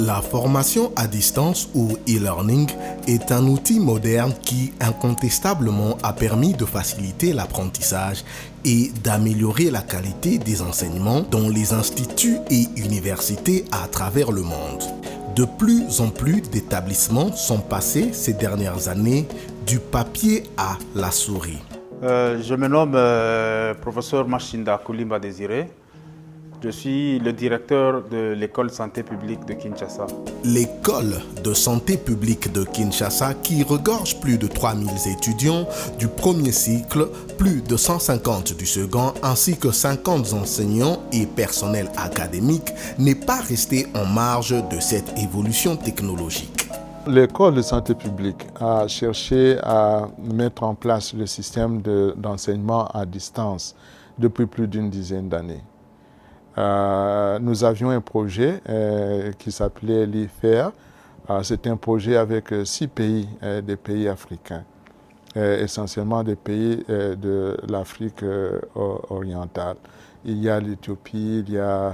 La formation à distance ou e-learning est un outil moderne qui incontestablement a permis de faciliter l'apprentissage et d'améliorer la qualité des enseignements dans les instituts et universités à travers le monde. De plus en plus d'établissements sont passés ces dernières années du papier à la souris. Je me nomme professeur Machinda Koulimba Désiré. Je suis le directeur de l'école santé publique de Kinshasa. L'école de santé publique de Kinshasa, qui regorge plus de 3000 étudiants du premier cycle, plus de 150 du second, ainsi que 50 enseignants et personnels académiques, n'est pas restée en marge de cette évolution technologique. L'école de santé publique a cherché à mettre en place le système d'enseignement à distance depuis plus d'une dizaine d'années. Nous avions un projet qui s'appelait l'IFER. C'est un projet avec 6 pays, des pays africains, essentiellement des pays de l'Afrique orientale. Il y a l'Éthiopie, il y a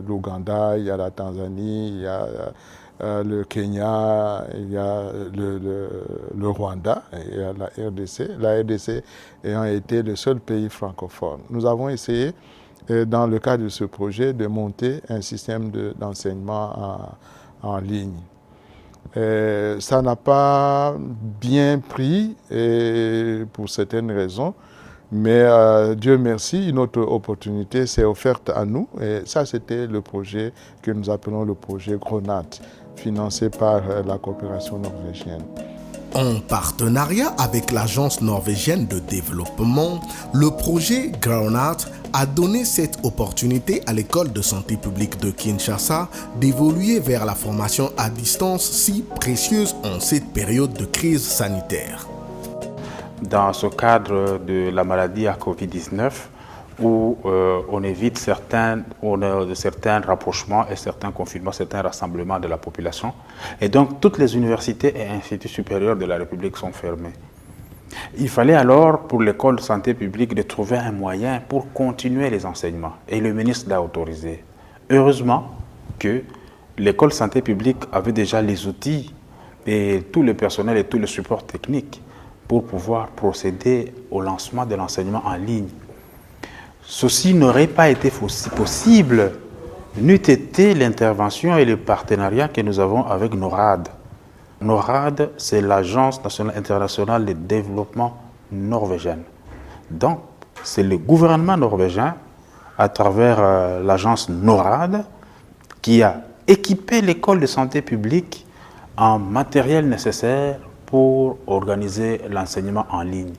l'Ouganda, il y a la Tanzanie, il y a le Kenya, il y a le Rwanda, il y a la RDC. La RDC ayant été le seul pays francophone. Nous avons essayé dans le cadre de ce projet, de monter un système d'enseignement en ligne. Ça n'a pas bien pris pour certaines raisons, mais Dieu merci, une autre opportunité s'est offerte à nous. Et ça, c'était le projet que nous appelons le projet Grenade, financé par la coopération norvégienne. En partenariat avec l'agence norvégienne de développement, le projet Grenade a donné cette opportunité à l'école de santé publique de Kinshasa d'évoluer vers la formation à distance si précieuse en cette période de crise sanitaire. Dans ce cadre de la maladie à Covid-19, où on évite certains rapprochements et certains confinements, certains rassemblements de la population. Et donc, toutes les universités et instituts supérieurs de la République sont fermés. Il fallait alors, pour l'école de santé publique, de trouver un moyen pour continuer les enseignements. Et le ministre l'a autorisé. Heureusement que l'école de santé publique avait déjà les outils et tout le personnel et tout le support technique pour pouvoir procéder au lancement de l'enseignement en ligne. Ceci n'aurait pas été possible n'eût été l'intervention et le partenariat que nous avons avec NORAD. NORAD, c'est l'Agence nationale internationale de développement norvégienne. Donc, c'est le gouvernement norvégien, à travers l'agence NORAD, qui a équipé l'école de santé publique en matériel nécessaire pour organiser l'enseignement en ligne.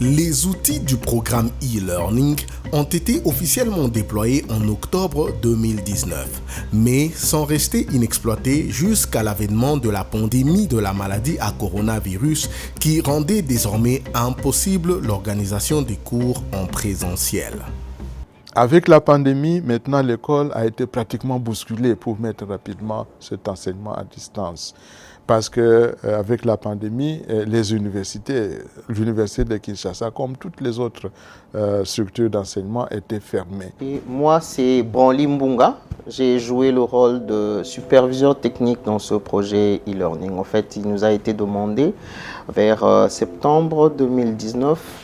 Les outils du programme e-learning ont été officiellement déployés en octobre 2019, mais sont restés inexploités jusqu'à l'avènement de la pandémie de la maladie à coronavirus qui rendait désormais impossible l'organisation des cours en présentiel. Avec la pandémie, maintenant l'école a été pratiquement bousculée pour mettre rapidement cet enseignement à distance. Parce qu'avec la pandémie, les universités, l'université de Kinshasa, comme toutes les autres structures d'enseignement, étaient fermées. Et moi, c'est Branly Mbunga. J'ai joué le rôle de superviseur technique dans ce projet e-learning. En fait, il nous a été demandé vers septembre 2019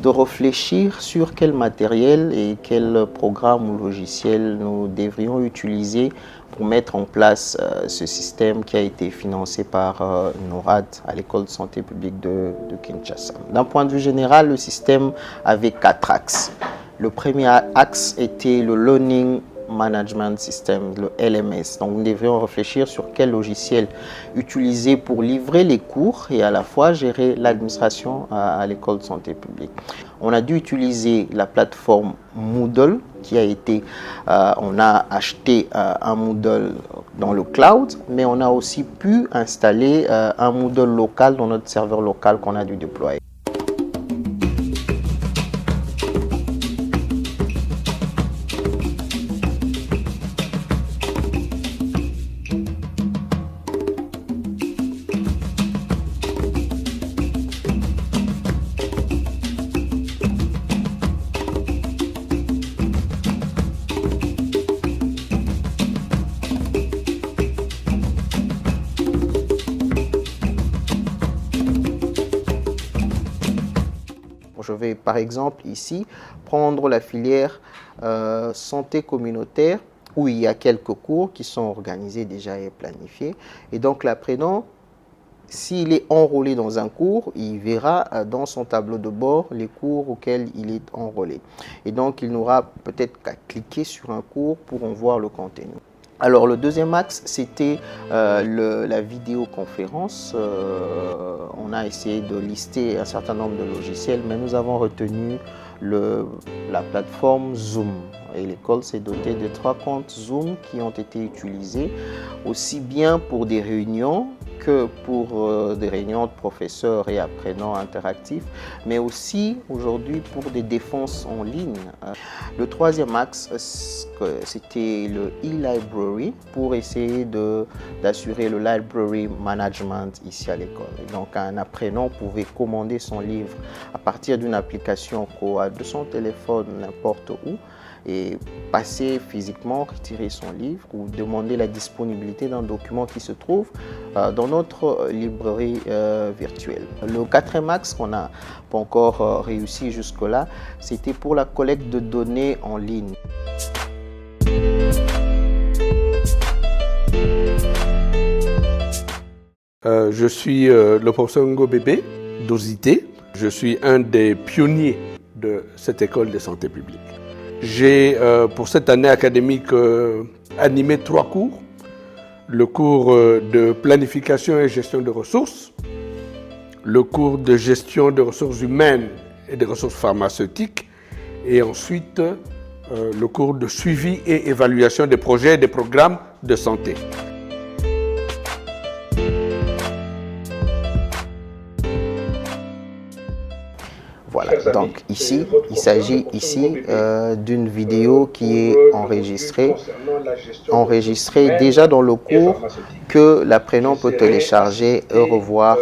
de réfléchir sur quel matériel et quel programme ou logiciel nous devrions utiliser pour mettre en place ce système qui a été financé par NORAD à l'école de santé publique de Kinshasa. D'un point de vue général, le système avait 4 axes. Le premier axe était le Learning Management System, le LMS. Donc nous devrions réfléchir sur quel logiciel utiliser pour livrer les cours et à la fois gérer l'administration à l'école de santé publique. On a dû utiliser la plateforme Moodle qui a été, on a acheté un Moodle dans le cloud, mais on a aussi pu installer un Moodle local dans notre serveur local qu'on a dû déployer. Je vais par exemple ici prendre la filière santé communautaire où il y a quelques cours qui sont organisés déjà et planifiés. Et donc l'apprenant, s'il est enrôlé dans un cours, il verra dans son tableau de bord les cours auxquels il est enrôlé. Et donc, il n'aura peut-être qu'à cliquer sur un cours pour en voir le contenu. Alors, le deuxième axe, c'était la vidéoconférence. On a essayé de lister un certain nombre de logiciels, mais nous avons retenu la plateforme Zoom. Et l'école s'est dotée de 3 comptes Zoom qui ont été utilisés aussi bien pour des réunions que pour des réunions de professeurs et apprenants interactifs, mais aussi aujourd'hui pour des défenses en ligne. Le troisième axe, c'était le e-library pour essayer d'assurer le library management ici à l'école. Donc un apprenant pouvait commander son livre à partir d'une application Koha de son téléphone n'importe où et passer physiquement, retirer son livre ou demander la disponibilité d'un document qui se trouve dans notre librairie virtuelle. Le quatrième axe qu'on n'a pas encore réussi jusque-là, c'était pour la collecte de données en ligne. Je suis le professeur Ngo Bébé d'Ozité. Je suis un des pionniers de cette école de santé publique. J'ai, pour cette année académique, animé 3 cours. Le cours de planification et gestion de ressources, le cours de gestion de ressources humaines et de ressources pharmaceutiques, et ensuite le cours de suivi et évaluation des projets et des programmes de santé. Voilà, donc ici, il s'agit ici d'une vidéo qui est enregistrée déjà dans le cours que l'apprenant peut télécharger et revoir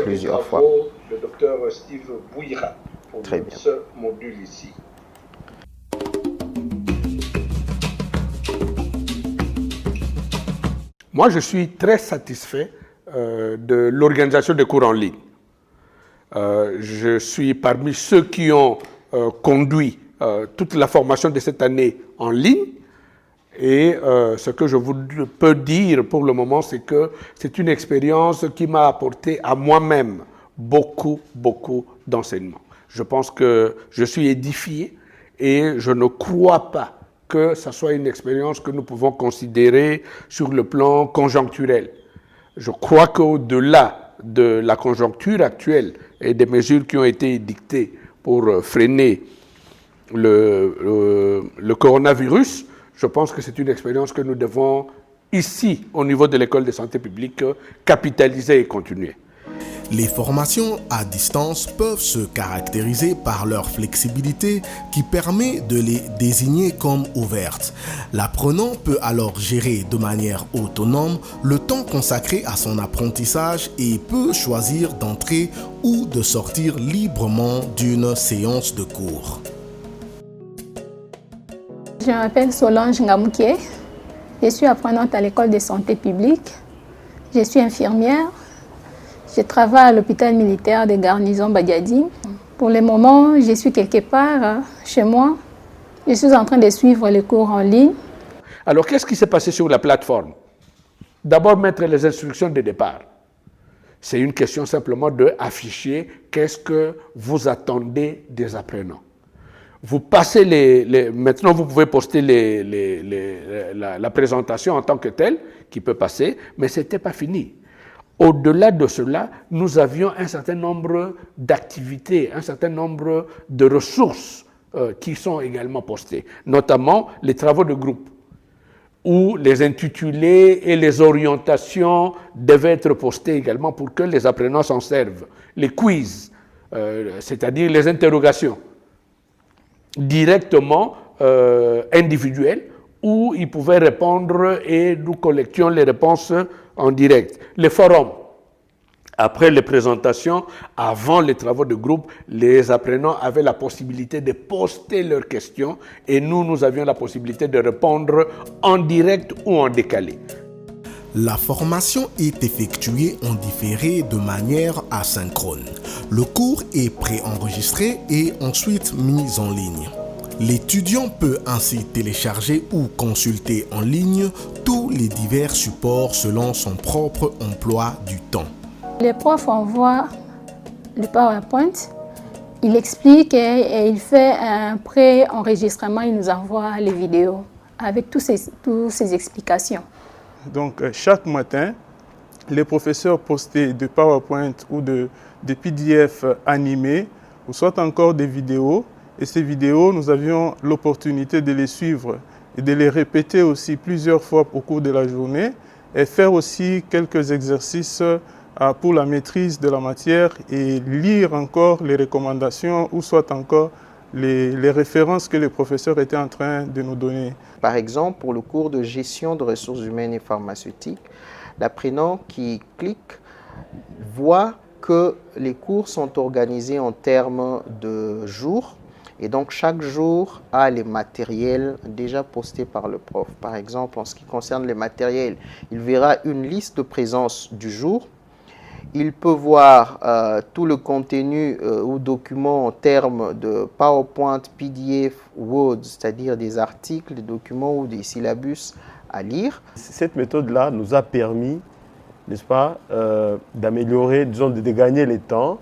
plusieurs fois. Le docteur Steve Bouira pour Très bien. ce module ici. Moi, je suis très satisfait de l'organisation des cours en ligne. Je suis parmi ceux qui ont conduit toute la formation de cette année en ligne. Et ce que je peux dire pour le moment, c'est que c'est une expérience qui m'a apporté à moi-même beaucoup d'enseignements. Je pense que je suis édifié et je ne crois pas que ce soit une expérience que nous pouvons considérer sur le plan conjoncturel. Je crois qu'au-delà de la conjoncture actuelle et des mesures qui ont été édictées pour freiner le coronavirus, je pense que c'est une expérience que nous devons, ici, au niveau de l'école de santé publique, capitaliser et continuer. Les formations à distance peuvent se caractériser par leur flexibilité qui permet de les désigner comme ouvertes. L'apprenant peut alors gérer de manière autonome le temps consacré à son apprentissage et peut choisir d'entrer ou de sortir librement d'une séance de cours. Je m'appelle Solange Ngamouké. Je suis apprenante à l'école de santé publique. Je suis infirmière. Je travaille à l'hôpital militaire de garnison Badiadi. Pour le moment, je suis quelque part chez moi. Je suis en train de suivre les cours en ligne. Alors, qu'est-ce qui s'est passé sur la plateforme? D'abord, mettre les instructions de départ. C'est une question simplement d'afficher qu'est-ce que vous attendez des apprenants. Vous passez maintenant, vous pouvez poster la présentation en tant que telle, qui peut passer, mais ce n'était pas fini. Au-delà de cela, nous avions un certain nombre d'activités, un certain nombre de ressources qui sont également postées, notamment les travaux de groupe, où les intitulés et les orientations devaient être postés également pour que les apprenants s'en servent. Les quiz, c'est-à-dire les interrogations, directement individuelles, où ils pouvaient répondre et nous collections les réponses en direct. Les forums, après les présentations, avant les travaux de groupe, les apprenants avaient la possibilité de poster leurs questions et nous avions la possibilité de répondre en direct ou en décalé. La formation est effectuée en différé de manière asynchrone. Le cours est préenregistré et ensuite mis en ligne. L'étudiant peut ainsi télécharger ou consulter en ligne tous les divers supports selon son propre emploi du temps. Les profs envoient le PowerPoint, il explique et il fait un pré-enregistrement, il nous envoie les vidéos avec toutes ces explications. Donc chaque matin, les professeurs postaient des PowerPoint ou des PDF animés ou soit encore des vidéos. Et ces vidéos, nous avions l'opportunité de les suivre et de les répéter aussi plusieurs fois au cours de la journée et faire aussi quelques exercices pour la maîtrise de la matière et lire encore les recommandations ou soit encore les références que les professeurs étaient en train de nous donner. Par exemple, pour le cours de gestion de ressources humaines et pharmaceutiques, l'apprenant qui clique voit que les cours sont organisés en termes de jours. Et donc, chaque jour a les matériels déjà postés par le prof. Par exemple, en ce qui concerne les matériels, il verra une liste de présence du jour. Il peut voir tout le contenu ou document en termes de PowerPoint, PDF, Word, c'est-à-dire des articles, des documents ou des syllabus à lire. Cette méthode-là nous a permis, n'est-ce pas, d'améliorer, disons, de gagner le temps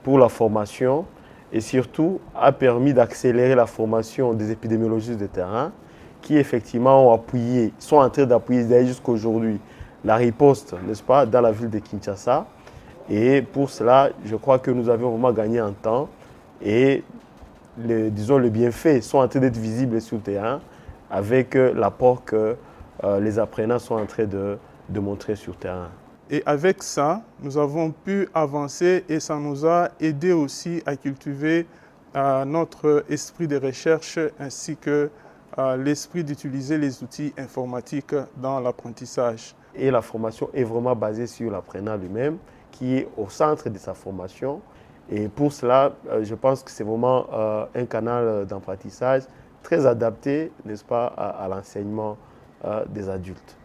pour la formation et surtout a permis d'accélérer la formation des épidémiologistes de terrain qui effectivement sont en train d'appuyer jusqu'à aujourd'hui la riposte, n'est-ce pas, dans la ville de Kinshasa. Et pour cela, je crois que nous avons vraiment gagné en temps et disons, les bienfaits sont en train d'être visibles sur le terrain avec l'apport que les apprenants sont en train de montrer sur le terrain. Et avec ça, nous avons pu avancer et ça nous a aidé aussi à cultiver notre esprit de recherche ainsi que l'esprit d'utiliser les outils informatiques dans l'apprentissage. Et la formation est vraiment basée sur l'apprenant lui-même qui est au centre de sa formation. Et pour cela, je pense que c'est vraiment un canal d'apprentissage très adapté, n'est-ce pas, à l'enseignement des adultes.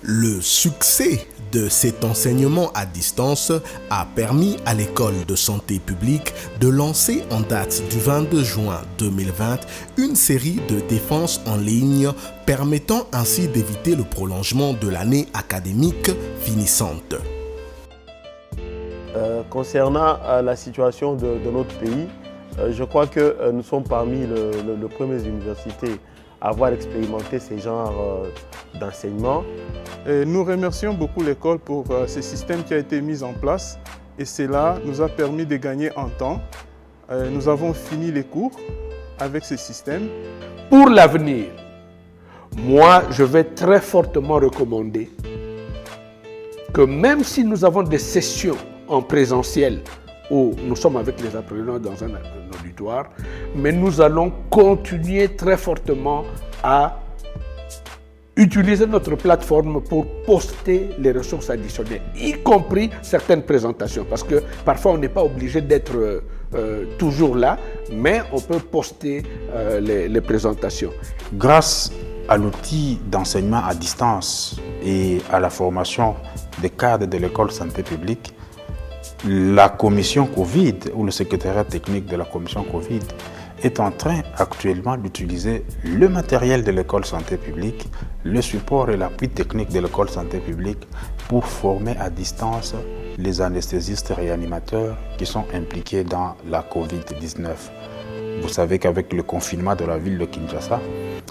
Le succès de cet enseignement à distance a permis à l'école de santé publique de lancer en date du 22 juin 2020 une série de défenses en ligne permettant ainsi d'éviter le prolongement de l'année académique finissante. Concernant la situation de notre pays, je crois que nous sommes parmi les premières universités à avoir expérimenté ce genre d'enseignement. Nous remercions beaucoup l'école pour ce système qui a été mis en place et cela nous a permis de gagner en temps. Nous avons fini les cours avec ce système. Pour l'avenir, moi, je vais très fortement recommander que même si nous avons des sessions en présentiel où nous sommes avec les apprenants dans un auditoire, mais nous allons continuer très fortement à utiliser notre plateforme pour poster les ressources additionnelles, y compris certaines présentations, parce que parfois on n'est pas obligé d'être toujours là, mais on peut poster les présentations. Grâce à l'outil d'enseignement à distance et à la formation des cadres de l'école santé publique, la commission Covid ou le secrétariat technique de la commission Covid est en train actuellement d'utiliser le matériel de l'école santé publique, le support et l'appui technique de l'école santé publique pour former à distance les anesthésistes réanimateurs qui sont impliqués dans la Covid-19. Vous savez qu'avec le confinement de la ville de Kinshasa,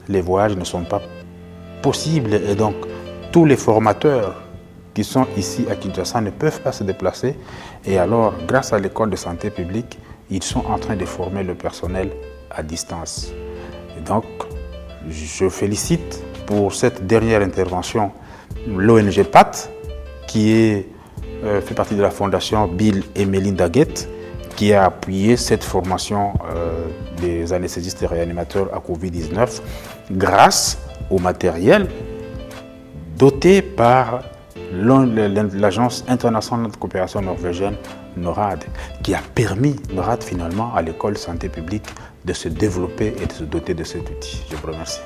les voyages ne sont pas possibles et donc tous les formateurs qui sont ici à Kinshasa ne peuvent pas se déplacer. Et alors, grâce à l'école de santé publique, ils sont en train de former le personnel à distance. Et donc, je félicite pour cette dernière intervention l'ONG PAT, qui fait partie de la fondation Bill et Melinda Gates, qui a appuyé cette formation des anesthésistes et réanimateurs à Covid-19 grâce au matériel doté par l'Agence internationale de coopération norvégienne NORAD, qui a permis NORAD finalement à l'école santé publique de se développer et de se doter de cet outil. Je vous remercie.